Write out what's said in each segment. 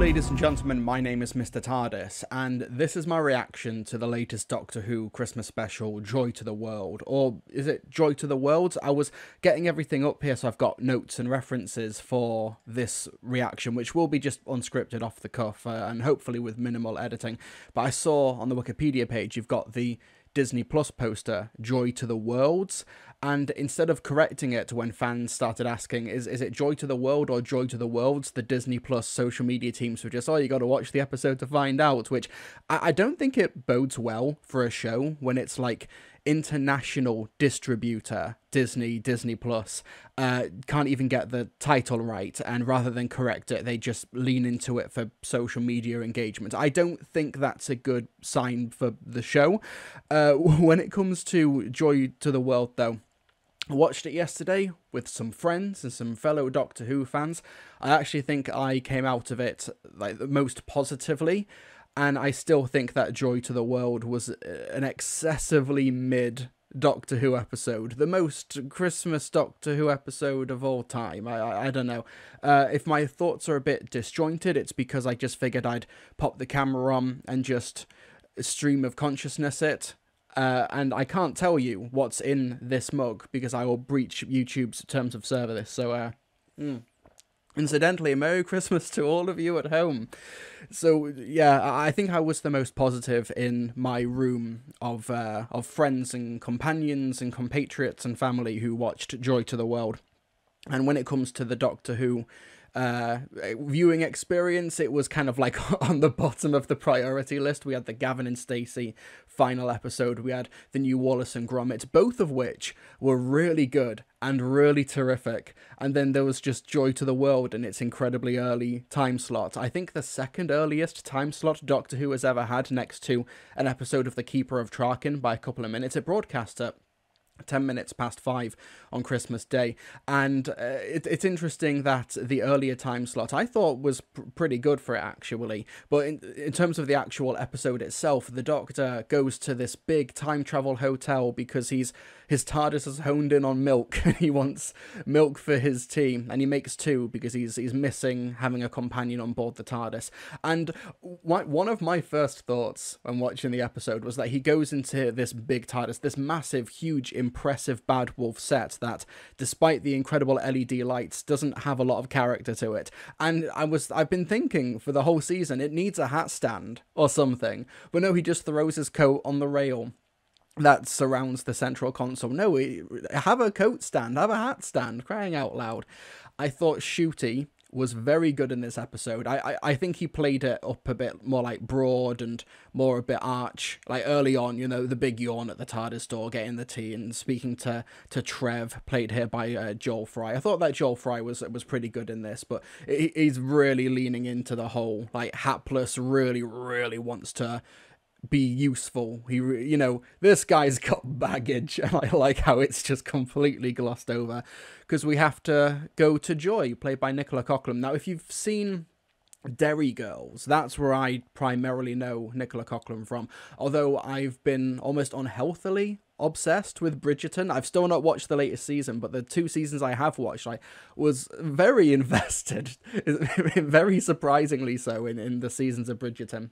ladies and gentlemen, my name is Mr. TARDIS, and this is my reaction to the latest Doctor Who Christmas special, Joy to the World. Or is it Joy to the World? I was getting everything up here, so I've got notes and references for this reaction, which will be just unscripted off the cuff, and hopefully with minimal editing. But I saw on the Wikipedia page, you've got the Disney Plus poster, Joy to the Worlds, and instead of correcting it when fans started asking, is it Joy to the World or Joy to the Worlds, the Disney Plus social media teams were just, oh, you got to watch the episode to find out, which I don't think it bodes well for a show when it's like international distributor Disney Plus can't even get the title right, and rather than correct it, they just lean into it for social media engagement. I don't think that's a good sign for the show. When it comes to Joy to the World, though, I watched it yesterday with some friends and some fellow Doctor Who fans. I actually think I came out of it like the most positively. And I still think that Joy to the World was an excessively mid Doctor Who episode. The most Christmas Doctor Who episode of all time. I don't know. If my thoughts are a bit disjointed, it's because I just figured I'd pop the camera on and just stream of consciousness it. And I can't tell you what's in this mug because I will breach YouTube's terms of service. So, incidentally, Merry Christmas to all of you at home. So, yeah, I think I was the most positive in my room of friends and companions and compatriots and family who watched Joy to the World. And when it comes to the Doctor Who viewing experience, it was kind of like on the bottom of the priority list. We had the Gavin and Stacey final episode, we had the new Wallace and Gromit, both of which were really good and really terrific, and then there was just Joy to the World in its incredibly early time slot. I think the second earliest time slot Doctor Who has ever had, next to an episode of The Keeper of Traken by a couple of minutes. It broadcast at 10 minutes past 5 on Christmas Day, and it's interesting that the earlier time slot I thought was pretty good for it, actually. But in terms of the actual episode itself, the Doctor goes to this big time travel hotel because his TARDIS has honed in on milk, and he wants milk for his tea, and he makes two because he's missing having a companion on board the TARDIS. And one of my first thoughts when watching the episode was that he goes into this big TARDIS, this massive, huge, impressive Bad Wolf set that, despite the incredible LED lights, doesn't have a lot of character to it. And I've been thinking for the whole season, it needs a hat stand or something. But no, he just throws his coat on the rail that surrounds the central console. No, have a coat stand, have a hat stand, crying out loud. I thought Ncuti was very good in this episode. I think he played it up a bit more like Broad and more a bit arch. Like early on, you know, the big yawn at the TARDIS door, getting the tea and speaking to Trev, played here by Joel Fry. I thought that Joel Fry was pretty good in this, but he's really leaning into the whole, like, Hapless really wants to be useful. You know, this guy's got baggage, and I like how it's just completely glossed over because we have to go to Joy, played by Nicola Coughlan. Now, if you've seen Derry Girls, that's where I primarily know Nicola Coughlan from, although I've been almost unhealthily obsessed with Bridgerton. I've still not watched the latest season, but the 2 seasons I have watched, I was very invested, very surprisingly so, in the seasons of Bridgerton.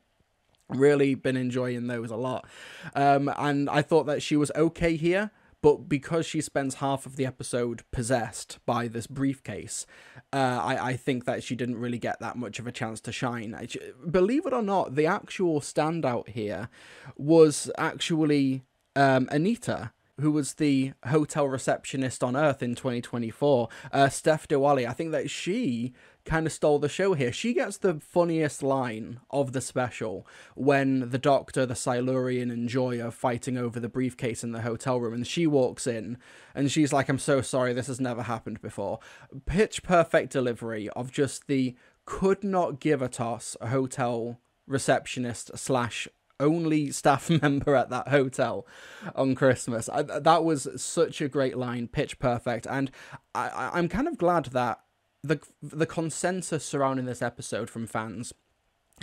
Really been enjoying those a lot. And I thought that she was okay here, but because she spends half of the episode possessed by this briefcase, I think that she didn't really get that much of a chance to shine. Believe it or not, the actual standout here was actually Anita, who was the hotel receptionist on Earth in 2024, Steph Diwali. I think that she kind of stole the show here. She gets the funniest line of the special when the Doctor, the Silurian, and Joy are fighting over the briefcase in the hotel room, and she walks in, and she's like, I'm so sorry, this has never happened before. Pitch perfect delivery of just the could not give a toss a hotel receptionist slash only staff member at that hotel on Christmas. That was such a great line, pitch perfect, and I'm kind of glad that the consensus surrounding this episode from fans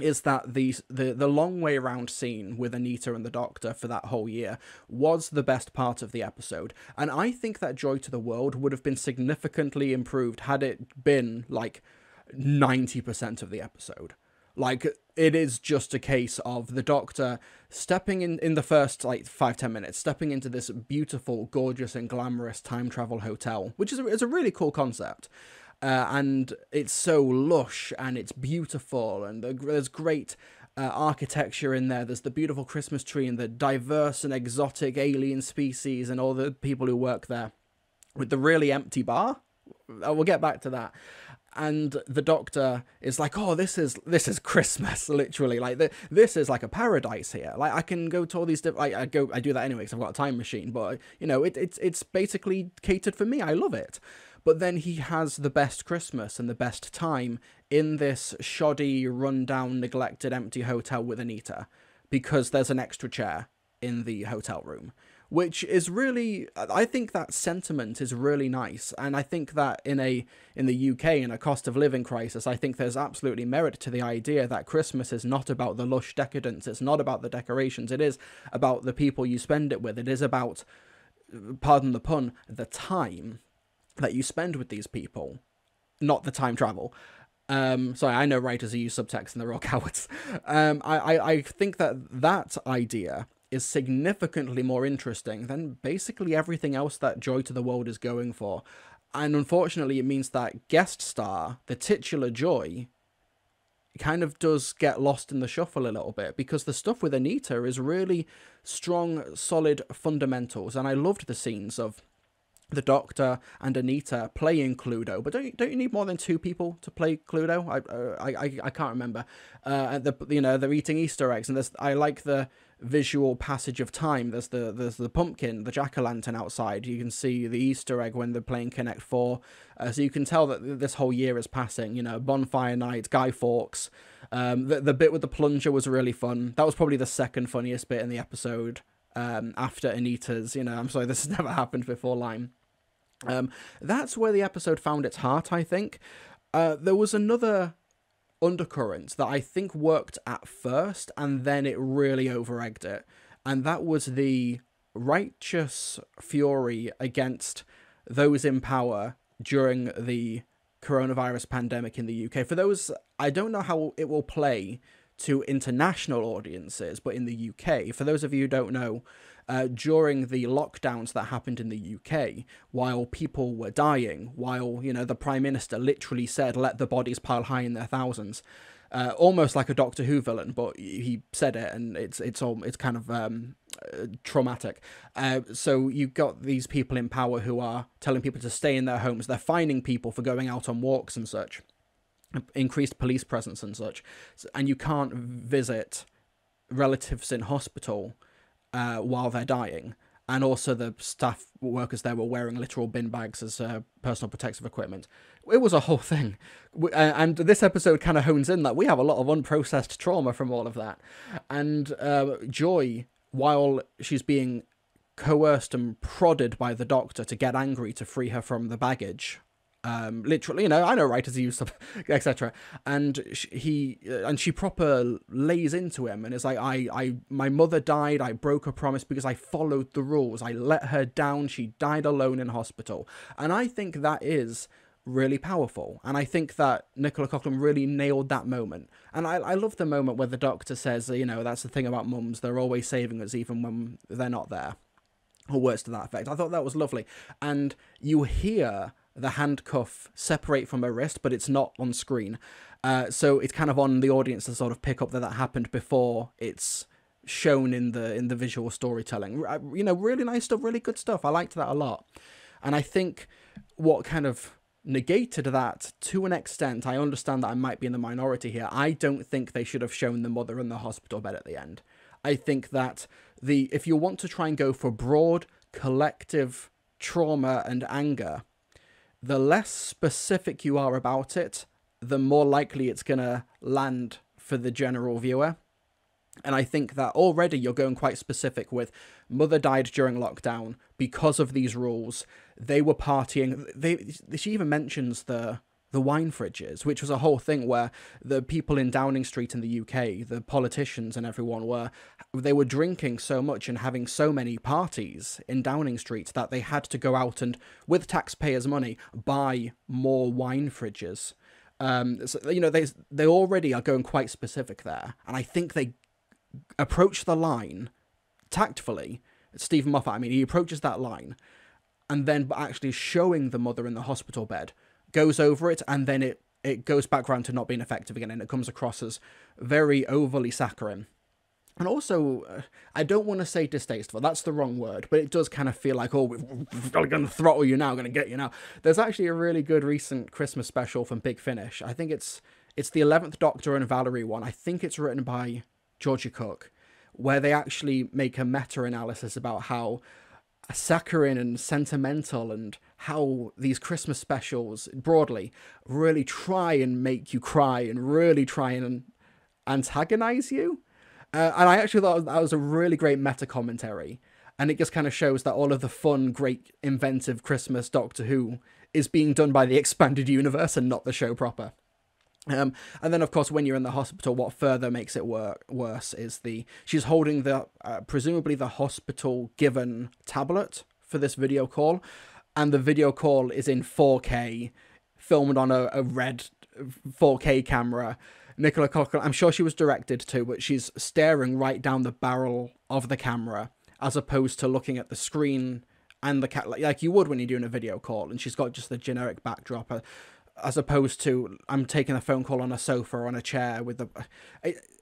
is that the long way around scene with Anita and the Doctor for that whole year was the best part of the episode. And I think that Joy to the World would have been significantly improved had it been like 90% of the episode. Like, it is just a case of the Doctor stepping in the first, like, 5-10 minutes, stepping into this beautiful, gorgeous, and glamorous time travel hotel, which is a really cool concept. And it's so lush, and it's beautiful, and there's great architecture in there. There's the beautiful Christmas tree, and the diverse and exotic alien species, and all the people who work there, with the really empty bar. We'll get back to that. And the Doctor is like, oh, this is Christmas, literally. Like, this is like a paradise here. Like, I can go to all these different... I do that anyway because I've got a time machine. But, you know, it's basically catered for me. I love it. But then he has the best Christmas and the best time in this shoddy, run-down, neglected, empty hotel with Anita, because there's an extra chair in the hotel room. Which is really, I think that sentiment is really nice, and I think that in the UK, in a cost of living crisis, I think there's absolutely merit to the idea that Christmas is not about the lush decadence, it's not about the decorations, it is about the people you spend it with, it is about, pardon the pun, the time that you spend with these people, not the time travel. Sorry, I know writers who use subtext and they're all cowards. I think that idea is significantly more interesting than basically everything else that Joy to the World is going for. And unfortunately, it means that guest star, the titular Joy, kind of does get lost in the shuffle a little bit, because the stuff with Anita is really strong, solid fundamentals. And I loved the scenes of the Doctor and Anita playing Cluedo, but don't you need more than 2 people to play Cluedo? I can't remember. They're eating Easter eggs, and I like the visual passage of time. There's the pumpkin, the jack-o'-lantern outside. You can see the Easter egg when they're playing Connect 4. So you can tell that this whole year is passing. You know, bonfire night, Guy Fawkes. The bit with the plunger was really fun. That was probably the second funniest bit in the episode. After Anita's, I'm sorry, this has never happened before line. That's where the episode found its heart, I think. There was another undercurrent that I think worked at first, and then it really over-egged it. And that was the righteous fury against those in power during the coronavirus pandemic in the UK. For those, I don't know how it will play to international audiences, but in the UK, for those of you who don't know, during the lockdowns that happened in the UK, while people were dying, while, the Prime Minister literally said, let the bodies pile high in their thousands, almost like a Doctor Who villain, but he said it, and it's kind of traumatic. So you've got these people in power who are telling people to stay in their homes. They're fining people for going out on walks and such. Increased police presence and such, and you can't visit relatives in hospital while they're dying. And also the staff workers there were wearing literal bin bags as personal protective equipment. It was a whole thing. And this episode kind of hones in that we have a lot of unprocessed trauma from all of that. And Joy, while she's being coerced and prodded by the Doctor to get angry to free her from the baggage, literally, I know writers use stuff, etc. And she proper lays into him and is like, my mother died, I broke a promise because I followed the rules, I let her down, she died alone in hospital. And I think that is really powerful. And I think that Nicola Coughlan really nailed that moment. And I love the moment where the Doctor says, that's the thing about mums, they're always saving us even when they're not there. Or words to that effect. I thought that was lovely. And you hear the handcuff separate from her wrist, but it's not on screen. So it's kind of on the audience to sort of pick up that happened before it's shown in the visual storytelling. Really nice stuff, really good stuff. I liked that a lot. And I think what kind of negated that to an extent, I understand that I might be in the minority here. I don't think they should have shown the mother in the hospital bed at the end. I think that if you want to try and go for broad, collective trauma and anger, the less specific you are about it, the more likely it's going to land for the general viewer. And I think that already you're going quite specific with mother died during lockdown because of these rules. They were partying. She even mentions the wine fridges, which was a whole thing where the people in Downing Street in the UK, the politicians and everyone they were drinking so much and having so many parties in Downing Street that they had to go out and, with taxpayers' money, buy more wine fridges. So, you know, they already are going quite specific there, and I think they approach the line tactfully. Stephen Moffat, I mean, he approaches that line, and then actually showing the mother in the hospital bed, goes over it, and then it goes back around to not being effective again, and it comes across as very overly saccharine. And also, I don't want to say distasteful, that's the wrong word, but it does kind of feel like, oh, we're going to throttle you now, going to get you now. There's actually a really good recent Christmas special from Big Finish. I think it's the 11th Doctor and Valerie one. I think it's written by Georgia Cook, where they actually make a meta-analysis about how saccharine and sentimental, and how these Christmas specials, broadly, really try and make you cry and really try and antagonize you. And I actually thought that was a really great meta-commentary. And it just kind of shows that all of the fun, great, inventive Christmas Doctor Who is being done by the expanded universe and not the show proper. And then, of course, when you're in the hospital, what further makes it worse is she's holding the presumably the hospital-given tablet for this video call. And the video call is in 4K, filmed on a red 4K camera. Nicola Coughlan, I'm sure she was directed to, but she's staring right down the barrel of the camera as opposed to looking at the screen and the like you would when you're doing a video call. And she's got just the generic backdrop, as opposed to I'm taking a phone call on a sofa or on a chair with the.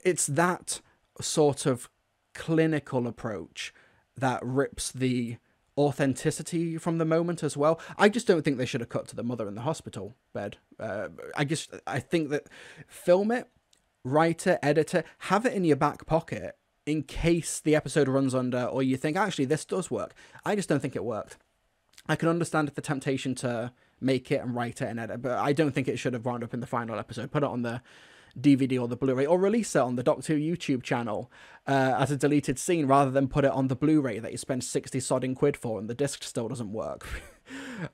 It's that sort of clinical approach that rips the authenticity from the moment as well. I just don't think they should have cut to the mother in the hospital bed. I think that film it, write it, edit it, have it in your back pocket in case the episode runs under, or you think, actually, this does work. I just don't think it worked. I can understand the temptation to make it and write it and edit, but I don't think it should have wound up in the final episode. Put it on the DVD or the Blu-ray, or release it on the Doctor Who YouTube channel as a deleted scene, rather than put it on the Blu-ray that you spend 60 sodding quid for and the disc still doesn't work.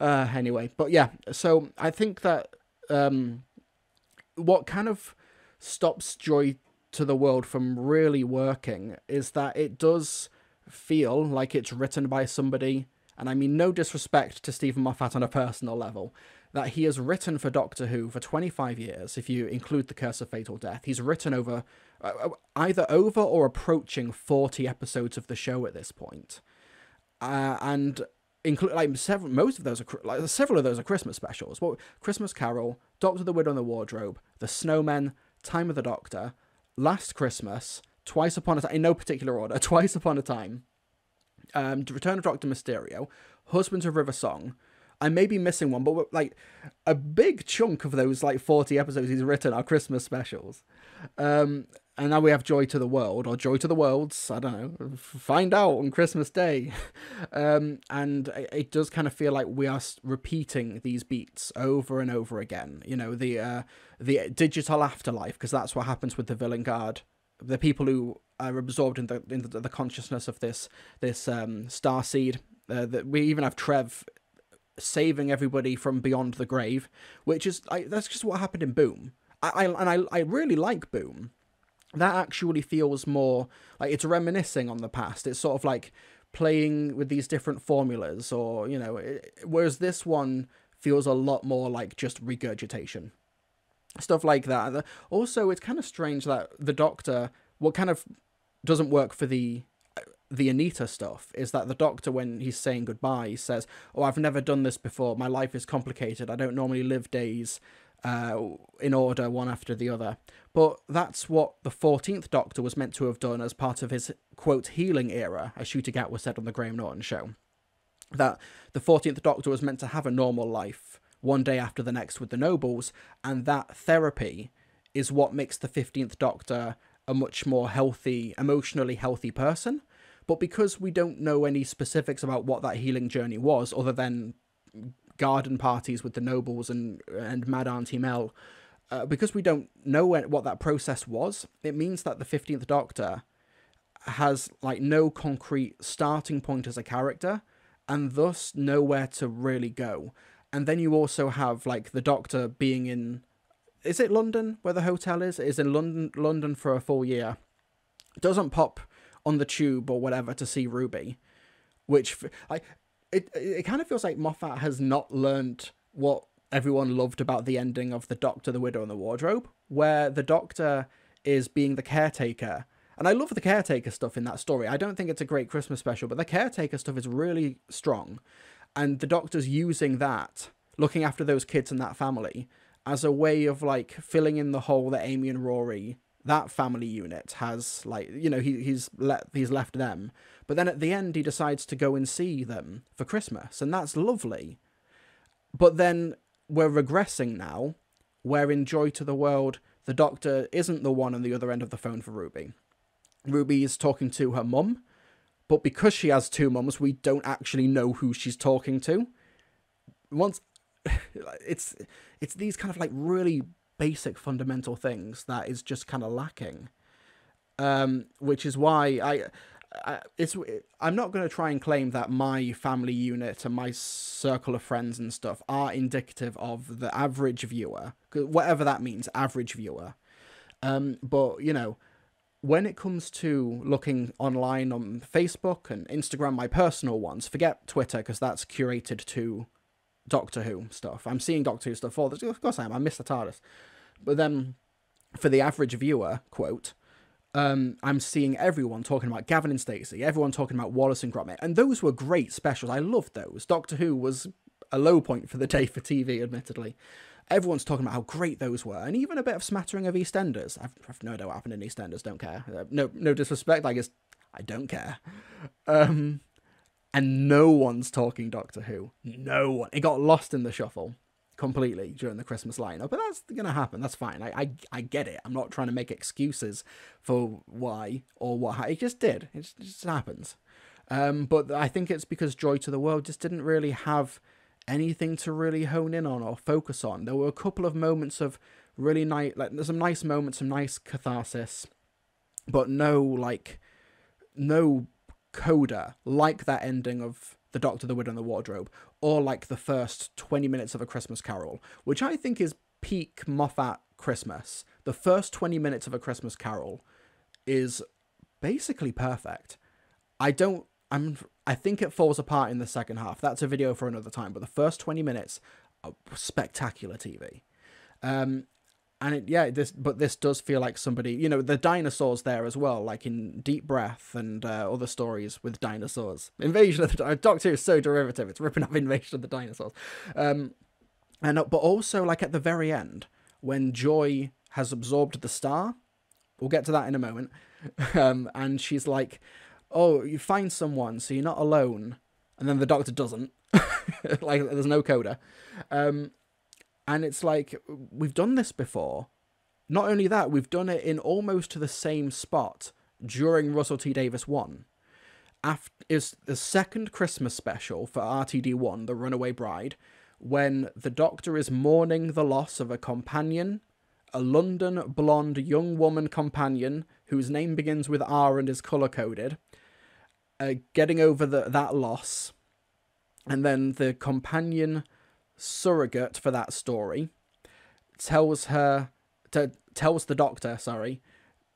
Anyway, but yeah, so I think that what kind of stops Joy to the World from really working is that it does feel like it's written by somebody, and I mean no disrespect to Stephen Moffat on a personal level, that he has written for Doctor Who for 25 years, if you include The Curse of Fatal Death. He's written over, either over or approaching 40 episodes of the show at this point. And include most of those are several of those are Christmas specials. Well, Christmas Carol, Doctor the Widow and the Wardrobe, The Snowmen, Time of the Doctor, Last Christmas, Twice Upon a Time, in no particular order, Twice Upon a Time, Return of Doctor Mysterio, Husbands of River Song. I may be missing one, but like a big chunk of those 40 episodes he's written are Christmas specials. And now we have Joy to the World, or Joy to the Worlds, I don't know, find out on Christmas Day. And it does kind of feel like we are repeating these beats over and over again. You know, the digital afterlife, because that's what happens with the Villain Guard. The people who are absorbed in the consciousness of this starseed. That we even have Trev saving everybody from beyond the grave, which is that's just what happened in Boom. I really like Boom. That actually feels more like it's reminiscing on the past. It's sort of like playing with these different formulas, or whereas this one feels a lot more like just regurgitation, stuff like that. Also, it's kind of strange that the Doctor, what kind of doesn't work for the Anita stuff is that the Doctor, when he's saying goodbye, says, "Oh, I've never done this before. My life is complicated. I don't normally live days in order, one after the other." But that's what the 14th Doctor was meant to have done as part of his, quote, healing era, as Shooter Gatwa said on the Graham Norton show. That the 14th Doctor was meant to have a normal life one day after the next with the Nobles, and that therapy is what makes the 15th Doctor a much more healthy, emotionally healthy person. But because we don't know any specifics about what that healing journey was, other than garden parties with the Nobles and Mad Auntie Mel, because we don't know what that process was, it means that the 15th Doctor has no concrete starting point as a character, and thus nowhere to really go. And then you also have the Doctor being in, is it London where the hotel is? It is in London for a full year. Doesn't pop on the tube or whatever to see Ruby, which it kind of feels like Moffat has not learned what everyone loved about the ending of The Doctor, the Widow, and the Wardrobe, where the Doctor is being the caretaker. And I love the caretaker stuff in that story. I don't think it's a great Christmas special, but the caretaker stuff is really strong. And the Doctor's using that, looking after those kids and that family, as a way of, like, filling in the hole that Amy and Rory, that family unit, has, like, you know, he's left them. But then at the end, he decides to go and see them for Christmas, and that's lovely. But then we're regressing now, where in Joy to the World, the Doctor isn't the one on the other end of the phone for Ruby. Ruby is talking to her mum, but because she has two mums, we don't actually know who she's talking to. It's these kind of, like, really basic fundamental things that is just kind of lacking. Which is why I'm not going to try and claim that my family unit and my circle of friends and stuff are indicative of the average viewer, whatever that means, average viewer. But, you know, when it comes to looking online on Facebook and Instagram, my personal ones, forget Twitter, because that's curated to Doctor Who stuff. I'm seeing Doctor Who stuff all this. Of course I am. I'm Mr. TARDIS. But then, for the average viewer, quote, I'm seeing everyone talking about Gavin and Stacey, everyone talking about Wallace and Gromit, and those were great specials. I loved those. Doctor Who was a low point for the day for TV, admittedly. Everyone's talking about how great those were, and even a bit of smattering of EastEnders. I've no idea what happened in EastEnders, don't care. No disrespect, I don't care. And no one's talking Doctor Who. No one. It got lost in the shuffle completely during the Christmas lineup, but that's gonna happen. That's fine. I get it. I'm not trying to make excuses for why or what. It just did. It just happens. But I think it's because Joy to the World just didn't really have anything to really hone in on or focus on. There were a couple of moments of really nice, like, there's some nice moments, some nice catharsis, but no coda like that ending of The Doctor, the Widow, and the Wardrobe, or like the first 20 minutes of A Christmas Carol, which I think is peak Moffat Christmas. The first 20 minutes of A Christmas Carol is basically perfect. I think it falls apart in the second half. That's a video for another time, but the first 20 minutes are spectacular TV. This does feel like somebody, you know, the dinosaurs there as well, like in Deep Breath and other stories with dinosaurs. Invasion of the Doctor is so derivative, it's ripping up Invasion of the Dinosaurs. But also, like, at the very end, when Joy has absorbed the star, we'll get to that in a moment, and she's like, oh, you find someone, so you're not alone. And then the Doctor doesn't. Like, there's no coda. And it's like, we've done this before. Not only that, we've done it in almost to the same spot during Russell T Davies 1. Is the second Christmas special for RTD1, The Runaway Bride, when the Doctor is mourning the loss of a companion, a London blonde young woman companion whose name begins with R and is colour-coded, getting over that loss, and then the companion surrogate for that story tells the Doctor,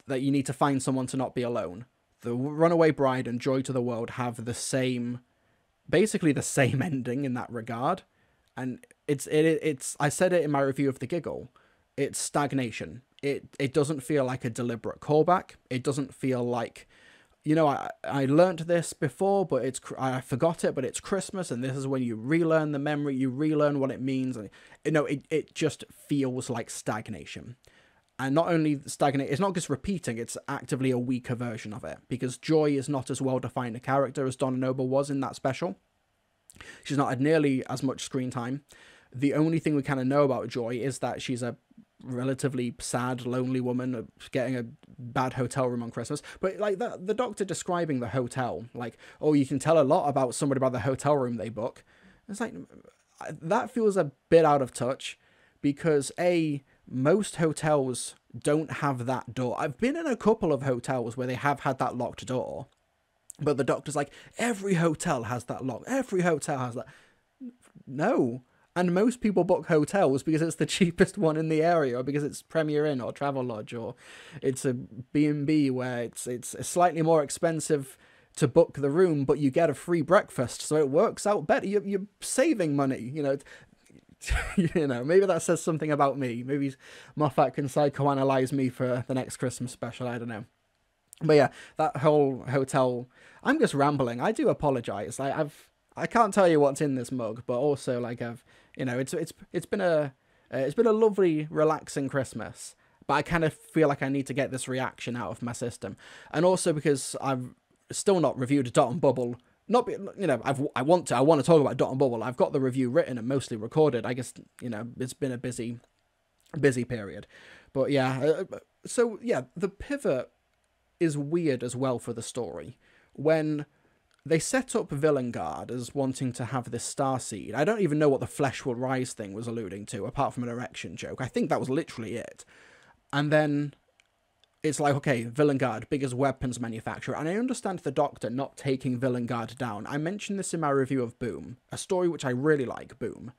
that you need to find someone to not be alone. The Runaway Bride and Joy to the World have basically the same ending in that regard, and it's I said it in my review of The Giggle. It's stagnation. It doesn't feel like a deliberate callback. It doesn't feel like, you know, I learnt this before, but I forgot it, but it's Christmas, and this is when you relearn the memory, you relearn what it means. And, you know, it just feels like stagnation. And not only stagnate, it's not just repeating, it's actively a weaker version of it, because Joy is not as well-defined a character as Donna Noble was in that special. She's not had nearly as much screen time. The only thing we kind of know about Joy is that she's a relatively sad, lonely woman getting a bad hotel room on Christmas. But like the Doctor describing the hotel, like, oh, you can tell a lot about somebody by the hotel room they book. It's like, that feels a bit out of touch, because most hotels don't have that door. I've been in a couple of hotels where they have had that locked door, but the Doctor's like, every hotel has that lock. Every hotel has that. No. And most people book hotels because it's the cheapest one in the area, or because it's Premier Inn or Travelodge, or it's a B&B where it's slightly more expensive to book the room, but you get a free breakfast, so it works out better. You're saving money, you know. You know, maybe that says something about me. Maybe Moffat can psychoanalyze me for the next Christmas special. I don't know. But yeah, that whole hotel. I'm just rambling. I do apologize. I can't tell you what's in this mug, but also like it's been a lovely, relaxing Christmas. But I kind of feel like I need to get this reaction out of my system, and also because I've still not reviewed Dot and Bubble. Not I want to talk about Dot and Bubble. I've got the review written and mostly recorded. I guess it's been a busy period, but yeah. So yeah, the pivot is weird as well for the story when they set up Villengard as wanting to have this star seed. I don't even know what the flesh will rise thing was alluding to, apart from an erection joke. I think that was literally it. And then it's like, okay, Villengard, biggest weapons manufacturer. And I understand the Doctor not taking Villengard down. I mentioned this in my review of Boom, a story which I really like, Boom.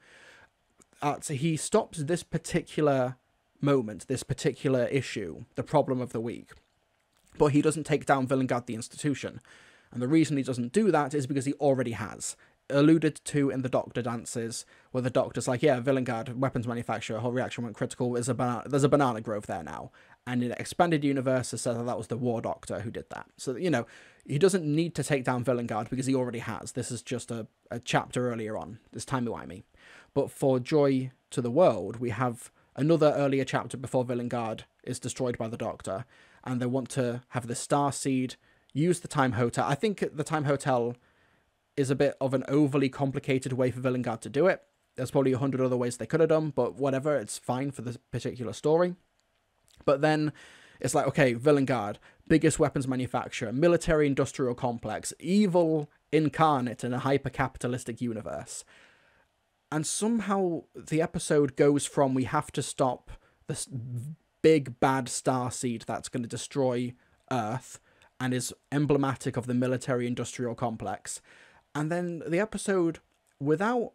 So he stops this particular moment, this particular issue, the problem of the week. But he doesn't take down Villengard the institution. And the reason he doesn't do that is because he already has. Alluded to in the Doctor dances, where the Doctor's like, yeah, Villengard, weapons manufacturer, whole reaction went critical, there's a banana grove there now. And in Expanded Universe, it said that was the War Doctor who did that. So, he doesn't need to take down Villengard because he already has. This is just a chapter earlier on, this timey-wimey. But for Joy to the World, we have another earlier chapter before Villengard is destroyed by the Doctor, and they want to have the Star Seed, use the Time Hotel. I think the Time Hotel is a bit of an overly complicated way for Villengard to do it. There's probably 100 other ways they could have done, but whatever, it's fine for this particular story. But then it's like, okay, Villengard, biggest weapons manufacturer, military-industrial complex, evil incarnate in a hyper-capitalistic universe. And somehow the episode goes from we have to stop this big bad star seed that's going to destroy Earth and is emblematic of the military-industrial complex. And then the episode, without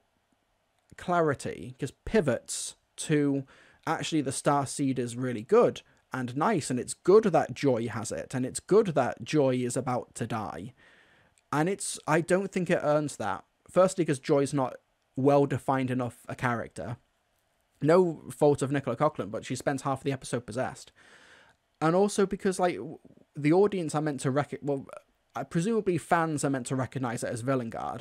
clarity, just pivots to actually the star seed is really good and nice, and it's good that Joy has it, and it's good that Joy is about to die. And I don't think it earns that. Firstly, because Joy's not well-defined enough a character. No fault of Nicola Coughlan, but she spends half the episode possessed. And also because, like, the audience are meant to presumably fans are meant to recognize it as Villengard.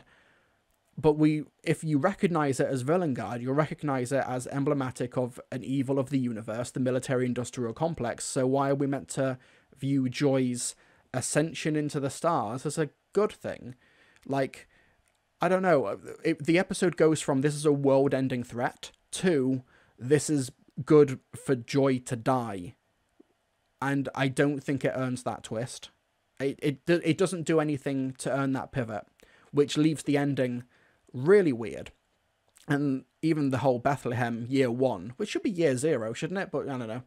But if you recognize it as Villengard, you'll recognize it as emblematic of an evil of the universe, the military-industrial complex. So why are we meant to view Joy's ascension into the stars as a good thing? Like, I don't know. The episode goes from this is a world-ending threat to this is good for Joy to die. And I don't think it earns that twist. It doesn't do anything to earn that pivot, which leaves the ending really weird. And even the whole Bethlehem year 1, which should be year 0, shouldn't it? But I don't know.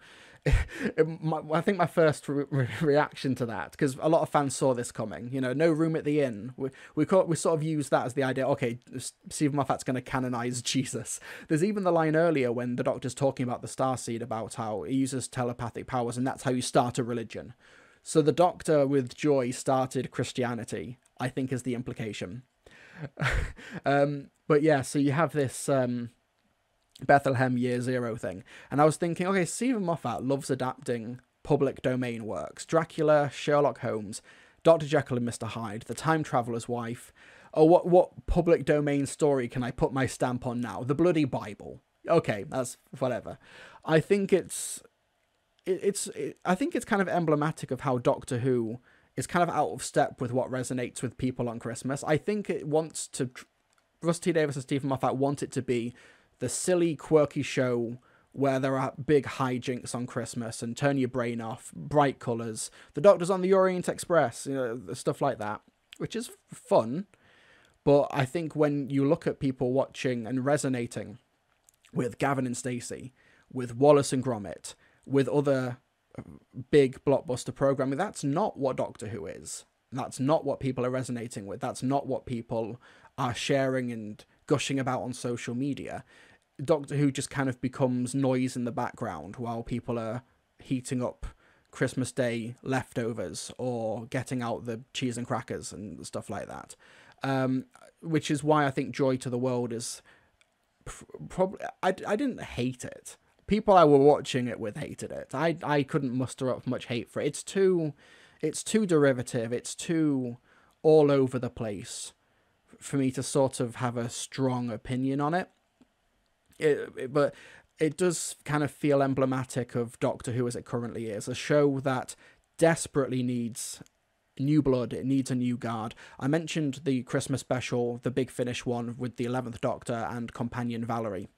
I think my first reaction to that, because a lot of fans saw this coming, no room at the inn. We sort of use that as the idea, okay, Stephen Moffat's going to canonize Jesus. There's even the line earlier when the Doctor's talking about the Starseed, about how he uses telepathic powers, and that's how you start a religion. So the Doctor with Joy started Christianity, I think is the implication. But yeah, so you have this Bethlehem year 0 thing. And I was thinking, okay, Stephen Moffat loves adapting public domain works. Dracula, Sherlock Holmes, Dr. Jekyll and Mr. Hyde, The Time Traveler's Wife. Oh, what public domain story can I put my stamp on now? The bloody Bible. Okay, that's whatever. I think it's kind of emblematic of how Doctor Who is kind of out of step with what resonates with people on Christmas. I think it wants to... Rusty Davis and Stephen Moffat want it to be the silly, quirky show where there are big hijinks on Christmas and turn your brain off, bright colours, the Doctor's on the Orient Express, stuff like that, which is fun. But I think when you look at people watching and resonating with Gavin and Stacey, with Wallace and Gromit, with other big blockbuster programming, that's not what Doctor Who is. That's not what people are resonating with. That's not what people are sharing and gushing about on social media. Doctor Who just kind of becomes noise in the background while people are heating up Christmas Day leftovers or getting out the cheese and crackers and stuff like that. Which is why I think Joy to the World is probably I didn't hate it. People I were watching it with hated it. I couldn't muster up much hate for it. It's too derivative. It's too all over the place for me to sort of have a strong opinion on it. But it does kind of feel emblematic of Doctor Who as it currently is, a show that desperately needs new blood. It needs a new guard. I mentioned the Christmas special, the Big Finish one with the 11th Doctor and companion Valerie,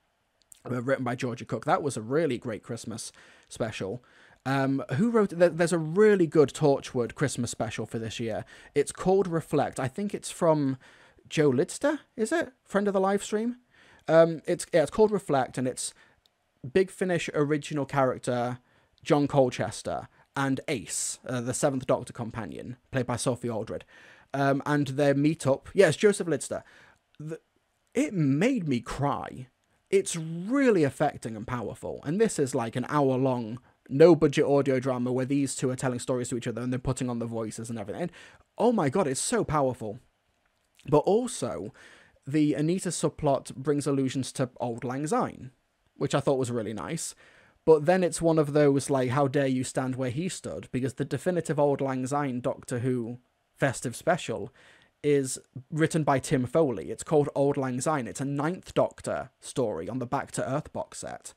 written by Georgia Cook. That was a really great Christmas special. Who wrote it? There's a really good Torchwood Christmas special for this year. It's called Reflect. I think it's from Joe Lidster, is it? Friend of the live stream? It's called Reflect, and it's Big Finish original character John Colchester and Ace, the 7th Doctor companion, played by Sophie Aldred. And their meet-up... Yes, Joseph Lidster. It made me cry. It's really affecting and powerful. And this is like an hour-long, no-budget audio drama where these two are telling stories to each other and they're putting on the voices and everything. And, oh my god, it's so powerful. But also, the Anita subplot brings allusions to Auld Lang Syne, which I thought was really nice. But then it's one of those, like, how dare you stand where he stood? Because the definitive Auld Lang Syne Doctor Who festive special is written by Tim Foley. It's called Auld Lang Syne. It's a 9th Doctor story on the Back to Earth box set.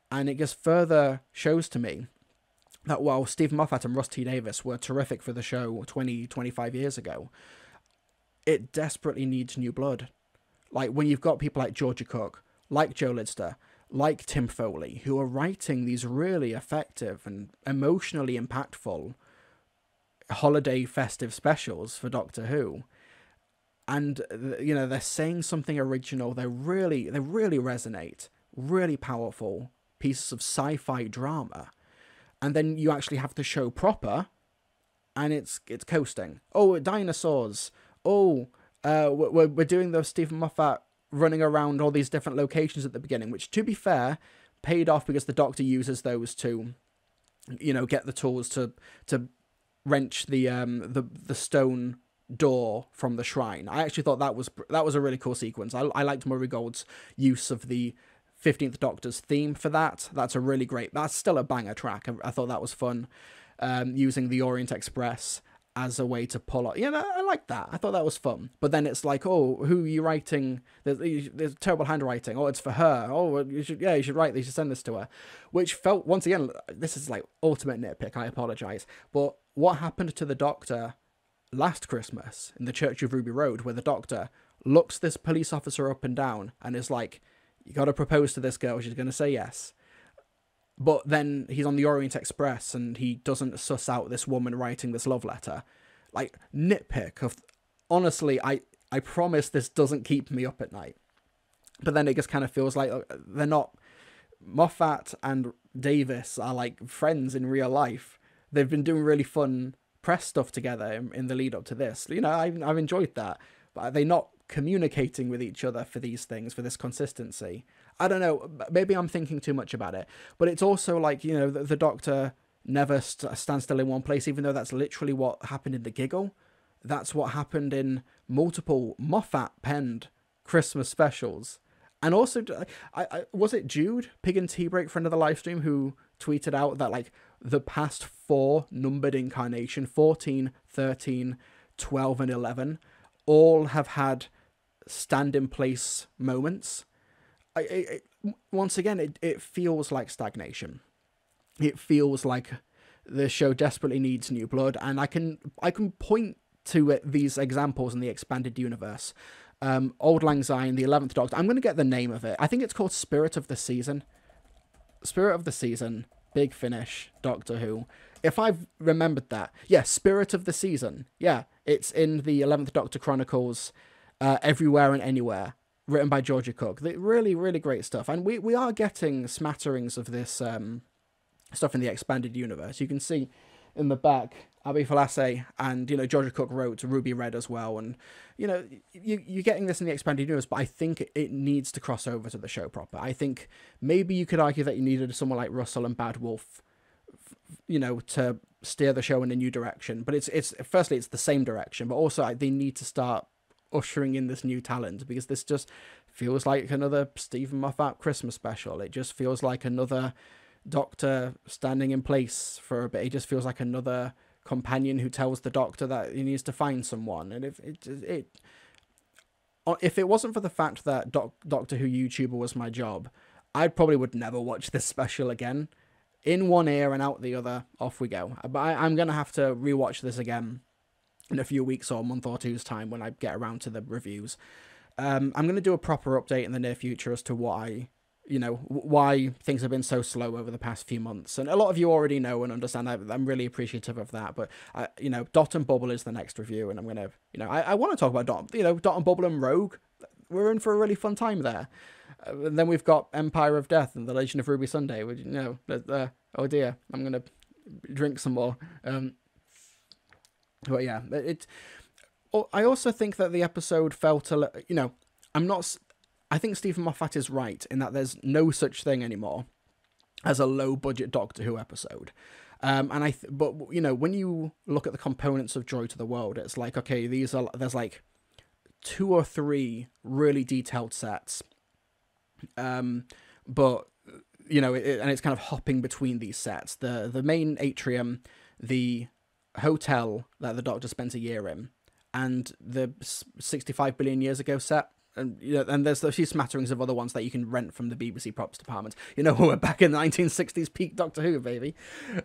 And it just further shows to me that while Steve Moffat and Russ T. Davies were terrific for the show 25 years ago, it desperately needs new blood. Like, when you've got people like Georgia Cook, like Joe Lidster, like Tim Foley, who are writing these really effective and emotionally impactful holiday festive specials for Doctor Who, and, you know, they're saying something original, they really resonate, really powerful pieces of sci-fi drama, and then you actually have the show proper, and it's coasting. Oh, dinosaurs. Oh, we're doing the Stephen Moffat running around all these different locations at the beginning, which, to be fair, paid off because the Doctor uses those to, you know, get the tools to wrench the stone door from the shrine. I actually thought that was a really cool sequence. I liked Murray Gold's use of the 15th Doctor's theme for that. That's still a banger track. I thought that was fun, using the Orient Express as a way to pull up. You know, I like that. I thought that was fun. But then it's like, oh, who are you writing? There's terrible handwriting. Oh, it's for her. Oh, you should write this. You should send this to her. Which felt, once again, this is like ultimate nitpick. I apologize. But what happened to the Doctor last Christmas in the Church of Ruby Road, where the Doctor looks this police officer up and down and is like, you got to propose to this girl. She's going to say yes. But then he's on the Orient Express and he doesn't suss out this woman writing this love letter. Like, nitpick of... Honestly, I promise this doesn't keep me up at night. But then it just kind of feels like they're not... Moffat and Davis are like friends in real life. They've been doing really fun press stuff together in the lead up to this. You know, I've enjoyed that. But are they not communicating with each other for these things, for this consistency? I don't know, maybe I'm thinking too much about it, but it's also like, you know, the Doctor never stands still in one place, even though that's literally what happened in The Giggle. That's what happened in multiple Moffat-penned Christmas specials. And also, was it Jude, Pig and Tea Break, friend of the live stream, who tweeted out that, like, the past 4 numbered incarnation, 14, 13, 12, and 11, all have had stand-in-place moments. Once again, it feels like stagnation. It feels like the show desperately needs new blood, and I can point to these examples in the expanded universe. Auld Lang Syne, the 11th Doctor. I'm going to get the name of it. I think it's called Spirit of the Season. Spirit of the Season, Big Finish, Doctor Who. If I've remembered that. Yeah, Spirit of the Season. Yeah, it's in the 11th Doctor Chronicles, Everywhere and Anywhere, written by Georgia Cook. Really, really great stuff. And we are getting smatterings of this stuff in the expanded universe. You can see in the back, Abi Falasé and, you know, Georgia Cook wrote Ruby Red as well. And, you know, you're getting this in the expanded universe, but I think it needs to cross over to the show proper. I think maybe you could argue that you needed someone like Russell and Bad Wolf, you know, to steer the show in a new direction. But it's the same direction, but also they need to start ushering in this new talent, because this just feels like another Stephen Moffat Christmas special. It just feels like another Doctor standing in place for a bit. He just feels like another companion who tells the Doctor that he needs to find someone. And if it wasn't for the fact that Doctor Who YouTuber was my job, I probably would never watch this special again. In one ear and out the other, off we go. But I'm going to have to rewatch this again in a few weeks or a month or two's time when I get around to the reviews. I'm going to do a proper update in the near future as to why things have been so slow over the past few months. And a lot of you already know and understand. I'm really appreciative of that. But, Dot and Bubble is the next review. And I'm going to, I want to talk about Dot and Bubble and Rogue. We're in for a really fun time there. And then we've got Empire of Death and The Legend of Ruby Sunday. Oh dear, I'm going to drink some more. But yeah, I also think that the episode felt I think Stephen Moffat is right in that there's no such thing anymore as a low-budget Doctor Who episode. But when you look at the components of Joy to the World, it's like, okay, there's like 2 or 3 really detailed sets, but and it's kind of hopping between these sets. The main atrium, the hotel that the Doctor spends a year in, and the 65 billion years ago set. And and there's a few smatterings of other ones that you can rent from the BBC props department. We're back in the 1960s peak Doctor Who, baby.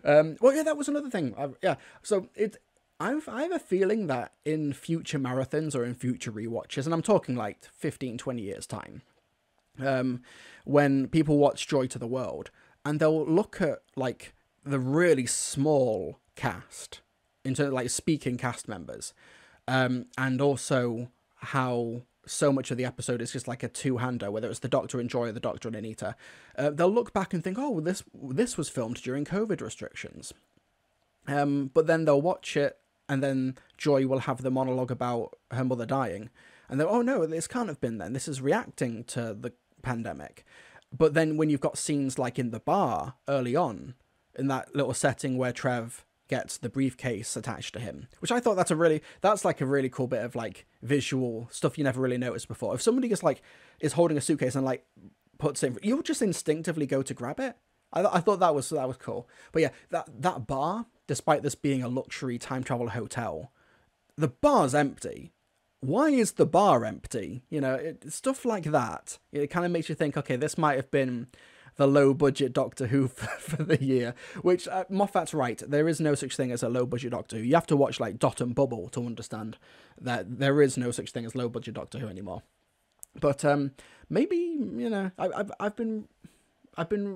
That was another thing. So I have a feeling that in future marathons or in future rewatches, and I'm talking like 15, 20 years time, when people watch Joy to the World, and they'll look at like the really small cast, in terms of like speaking cast members, and also how so much of the episode is just like a two-hander, whether it's the Doctor and Joy or the Doctor and Anita. They'll look back and think, oh, this was filmed during COVID restrictions. But then they'll watch it, and then Joy will have the monologue about her mother dying. And they're, oh no, this can't have been then. This is reacting to the pandemic. But then when you've got scenes like in the bar early on, in that little setting where Trev gets the briefcase attached to him, which I thought that's like a really cool bit of like visual stuff you never really noticed before. If somebody is holding a suitcase and like puts it, you'll just instinctively go to grab it. I thought that was cool. But yeah, that bar, despite this being a luxury time travel hotel, the bar's empty. Why is the bar empty? Stuff like that. It kind of makes you think, okay, this might have been the low-budget Doctor Who for the year, which Moffat's right. There is no such thing as a low-budget Doctor Who. You have to watch like Dot and Bubble to understand that there is no such thing as low-budget Doctor Who anymore. But maybe I've been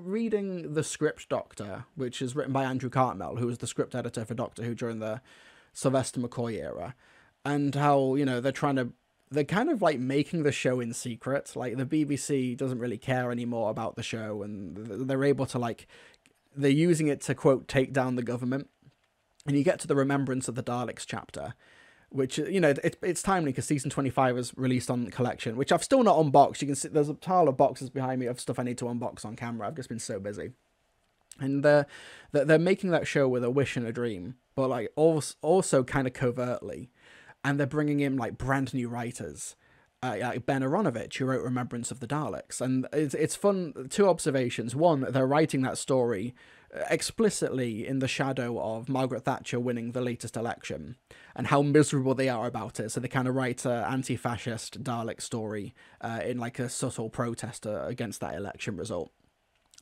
reading The Script Doctor, which is written by Andrew Cartmel, who was the script editor for Doctor Who during the Sylvester McCoy era, and how they're kind of like making the show in secret. Like the BBC doesn't really care anymore about the show, and they're able to they're using it to, quote, take down the government. And you get to the Remembrance of the Daleks chapter, which, it's timely because season 25 is released on Collection, which I've still not unboxed. You can see there's a pile of boxes behind me of stuff I need to unbox on camera. I've just been so busy. And they're making that show with a wish and a dream, but like also kind of covertly. And they're bringing in like brand new writers, like Ben Aronovich, who wrote Remembrance of the Daleks. And it's fun. 2 observations. One, they're writing that story explicitly in the shadow of Margaret Thatcher winning the latest election, and how miserable they are about it. So they kind of write an anti-fascist Dalek story in like a subtle protest against that election result.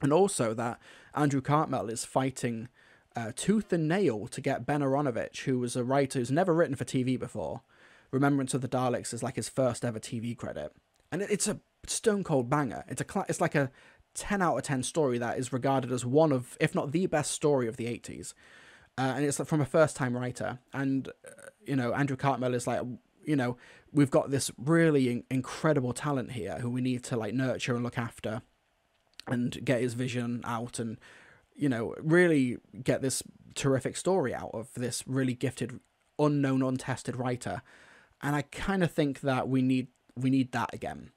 And also that Andrew Cartmel is fighting tooth and nail to get Ben Aronovich, who was a writer who's never written for TV before. Remembrance of the Daleks is like his first ever TV credit, and it's a stone cold banger. It's like a 10 out of 10 story that is regarded as one of, if not the best story of the 80s, and it's from a first time writer. And Andrew Cartmel is like, we've got this really incredible talent here who we need to like nurture and look after, and get his vision out, and really get this terrific story out of this really gifted, unknown, untested writer. And I kind of think that we need that again.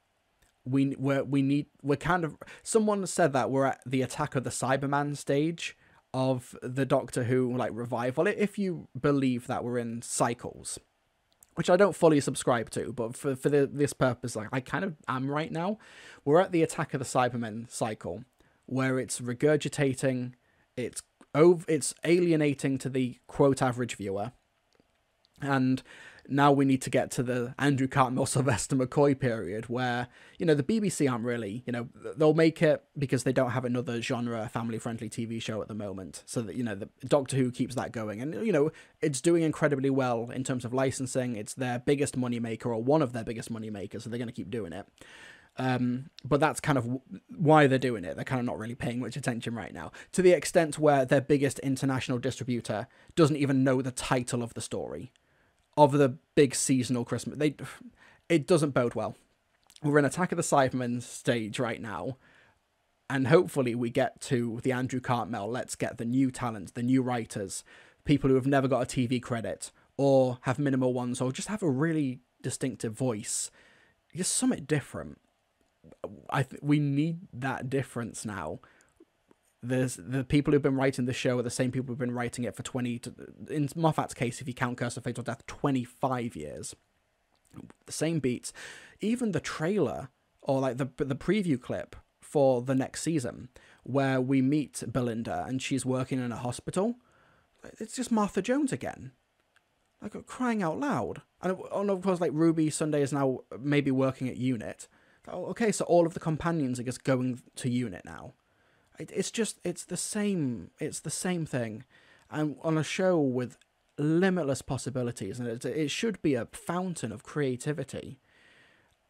We're kind of, someone said that we're at the Attack of the Cyberman stage of the Doctor Who like revival, if you believe that we're in cycles which I don't fully subscribe to, but for this purpose, like, I kind of am right now. We're at the Attack of the Cybermen cycle, where it's regurgitating, it's alienating to the quote average viewer, and now we need to get to the Andrew Cartmel, Sylvester McCoy period where, you know, the BBC aren't really, you know, they'll make it because they don't have another genre family-friendly TV show at the moment. So that, you know, the Doctor Who keeps that going. And, you know, it's doing incredibly well in terms of licensing. It's their biggest moneymaker, or one of their biggest moneymakers, so they're going to keep doing it. But that's kind of why they're doing it. They're kind of not really paying much attention right now, to the extent where their biggest international distributor doesn't even know the title of the story of the big seasonal Christmas. It doesn't bode well. We're in Attack of the Cybermen stage right now, and hopefully we get to the Andrew Cartmel. Let's get the new talent, the new writers, people who have never got a TV credit, or have minimal ones, or just have a really distinctive voice. Just something different. We need that difference now. There's the people who've been writing the show are the same people who've been writing it for in Moffat's case, if you count Curse of Fatal Death, 25 years. The same beats. Even the trailer, or like the preview clip for the next season, where we meet Belinda and she's working in a hospital, it's just Martha Jones again. Like, crying out loud. And of course, like, Ruby Sunday is now maybe working at UNIT. Okay, so all of the companions are just going to UNIT now. It's the same thing, and on a show with limitless possibilities, and it should be a fountain of creativity,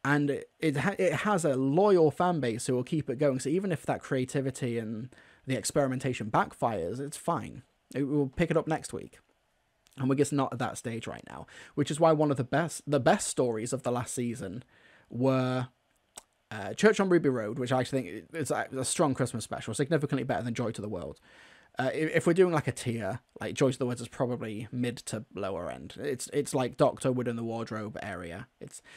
and it has a loyal fan base who will keep it going. So even if that creativity and the experimentation backfires, it's fine. We'll pick it up next week, and we're just not at that stage right now, which is why one of the best stories of the last season were Church on Ruby Road, which I think is a strong Christmas special, significantly better than Joy to the World. If we're doing like a tier, like Joy to the World is probably mid to lower end. It's like Doctor Wood in the Wardrobe area.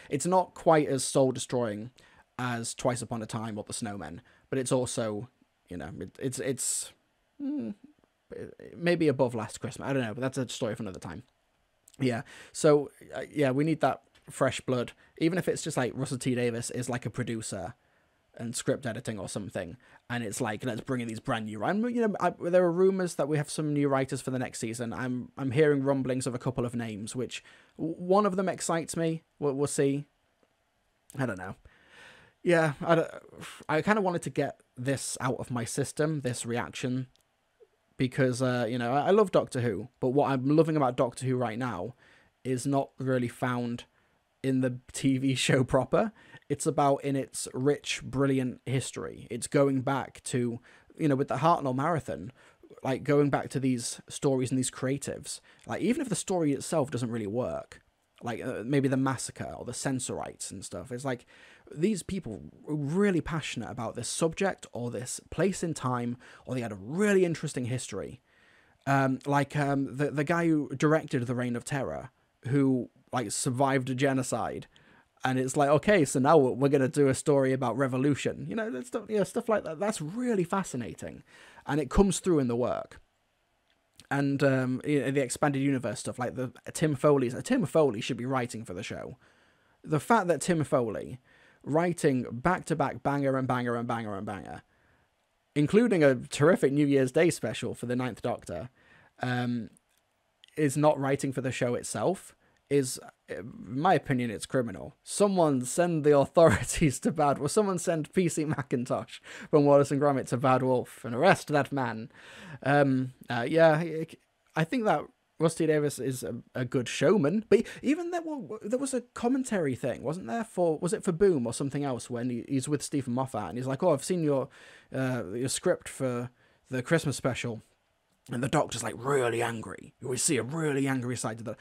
It's not quite as soul destroying as Twice Upon a Time or The Snowmen, but it's also, you know, it's maybe above Last Christmas. I don't know, but that's a story for another time. Yeah. So yeah, we need that fresh blood, even if it's just like Russell T Davies is like a producer and script editing or something, and it's like, let's bring in these brand new, there are rumors that we have some new writers for the next season. I'm hearing rumblings of a couple of names, which one of them excites me. We'll see. I don't know. Yeah, I kind of wanted to get this out of my system, this reaction, because I love Doctor Who, but what I'm loving about Doctor Who right now is not really found in the TV show proper. It's about in its rich, brilliant history. It's going back to, with the Hartnell Marathon, like going back to these stories and these creatives. Like, even if the story itself doesn't really work, like maybe the massacre or the Sensorites and stuff, it's like these people were really passionate about this subject or this place in time, or they had a really interesting history. The guy who directed The Reign of Terror, who like survived a genocide, and it's like, okay, so now we're going to do a story about revolution, stuff like that. That's really fascinating, and it comes through in the work. And the expanded universe stuff, like the Tim Foley should be writing for the show. The fact that Tim Foley writing back-to-back banger and banger and banger and banger, including a terrific New Year's Day special for the Ninth Doctor, is not writing for the show itself, is, in my opinion, it's criminal. Someone send the authorities to Bad Wolf. Someone send PC Macintosh from Wallace and Gromit to Bad Wolf and arrest that man. I think that Rusty Davies is a good showman, but even there was a commentary thing, wasn't there? Was it for Boom or something else, when he's with Stephen Moffat and he's like, "Oh, I've seen your script for the Christmas special," and the Doctor's like really angry. We see a really angry side to that.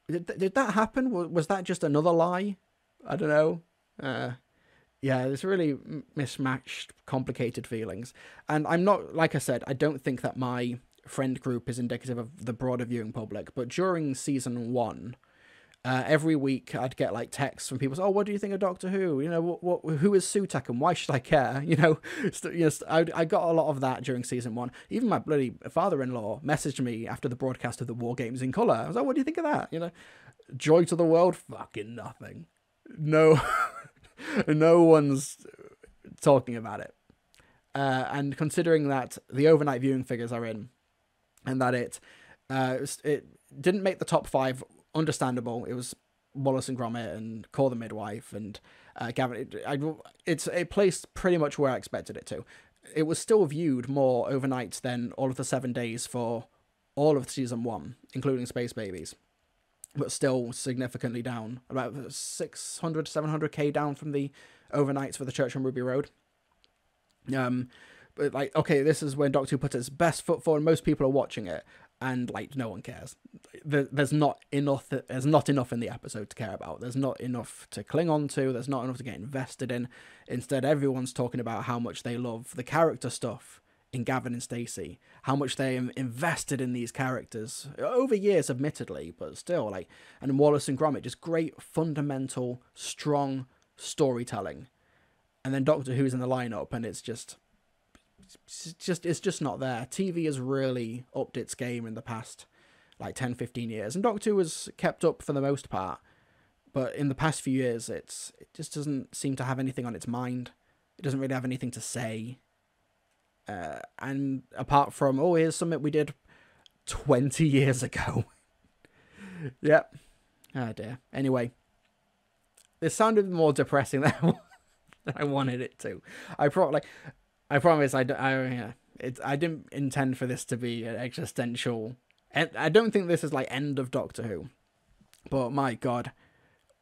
Did that happen? Was that just another lie? I don't know. It's really mismatched, complicated feelings. And I'm not, like I said, I don't think that my friend group is indicative of the broader viewing public. But during season 1, Every week I'd get like texts from people saying, oh, what do you think of Doctor Who? You know, who is Sutek and why should I care? You know, I got a lot of that during season 1. Even my bloody father-in-law messaged me after the broadcast of the War Games in Colour. I was like, what do you think of that? You know, joy to the world? Fucking nothing. No, no one's talking about it. And considering that the overnight viewing figures are in, and that it didn't make the top 5, understandable. It was Wallace and Gromit and Call the Midwife and Gavin. It placed pretty much where I expected it to. It was still viewed more overnight than all of the 7 days for all of season 1, including Space Babies, but still significantly down, about 600 700k down from the overnights for the Church on Ruby Road. But like, okay, this is when Doctor Who puts its best foot forward. Most people are watching it, and like, no one cares. There's not enough. There's not enough in the episode to care about. There's not enough to cling on to. There's not enough to get invested in. Instead, everyone's talking about how much they love the character stuff in Gavin and Stacey, how much they invested in these characters over years, admittedly, but still, like, and Wallace and Gromit, just great, fundamental, strong storytelling. And then Doctor Who's in the lineup, and it's just not there. TV has really upped its game in the past like 10-15 years, and Doctor Who has kept up for the most part, but in the past few years it just doesn't seem to have anything on its mind. It doesn't really have anything to say, and apart from, oh, here's something we did 20 years ago. Yep. Oh dear. Anyway, this sounded more depressing than I wanted it to. I promise I didn't intend for this to be an existential. I don't think this is like end of Doctor Who, but my God,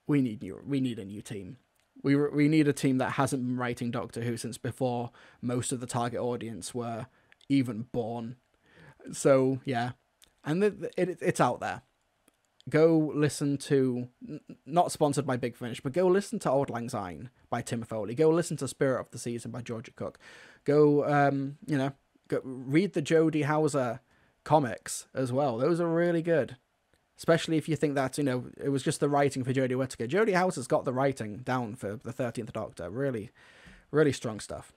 we need a new team. We need a team that hasn't been writing Doctor Who since before most of the target audience were even born. So yeah, and it's out there. Go listen to, not sponsored by Big Finish, but go listen to Auld Lang Syne by Tim Foley. Go listen to Spirit of the Season by Georgia Cook. Go, go read the Jodie Hauser comics as well. Those are really good. Especially if you think that, it was just the writing for Jodie Whittaker. Jodie Hauser's got the writing down for the 13th Doctor. Really, really strong stuff.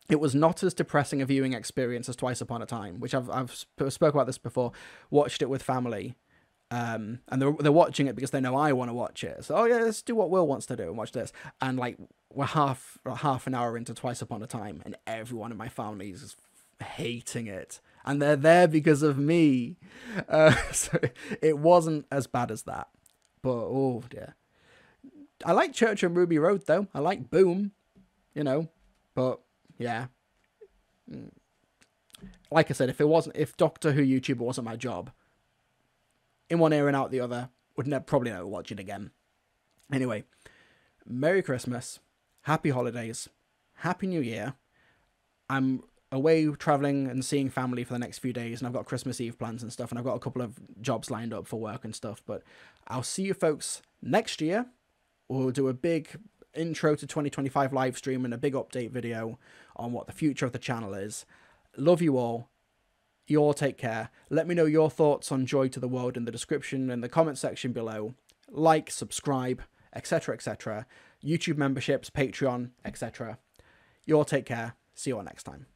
It was not as depressing a viewing experience as Twice Upon a Time, which I've spoke about this before. Watched it with family. And they're watching it because they know I want to watch it. So, oh yeah, let's do what Will wants to do and watch this. And like, we're half an hour into Twice Upon a Time, and everyone in my family is hating it, and they're there because of me. So it wasn't as bad as that, but oh dear. I like Church on Ruby Road though. I like Boom, but yeah. Like I said, if Doctor Who YouTuber wasn't my job, in one ear and out the other, would probably never watch it again. Anyway, Merry Christmas, Happy Holidays, Happy New Year. I'm away traveling and seeing family for the next few days, and I've got Christmas Eve plans and stuff, and I've got a couple of jobs lined up for work and stuff, but I'll see you folks next year. We'll do a big intro to 2025 live stream and a big update video on what the future of the channel is. Love you all. You all take care. Let me know your thoughts on Joy to the World in the description and the comment section below. Like, subscribe, etc, etc. YouTube memberships, Patreon, etc. You all take care. See you all next time.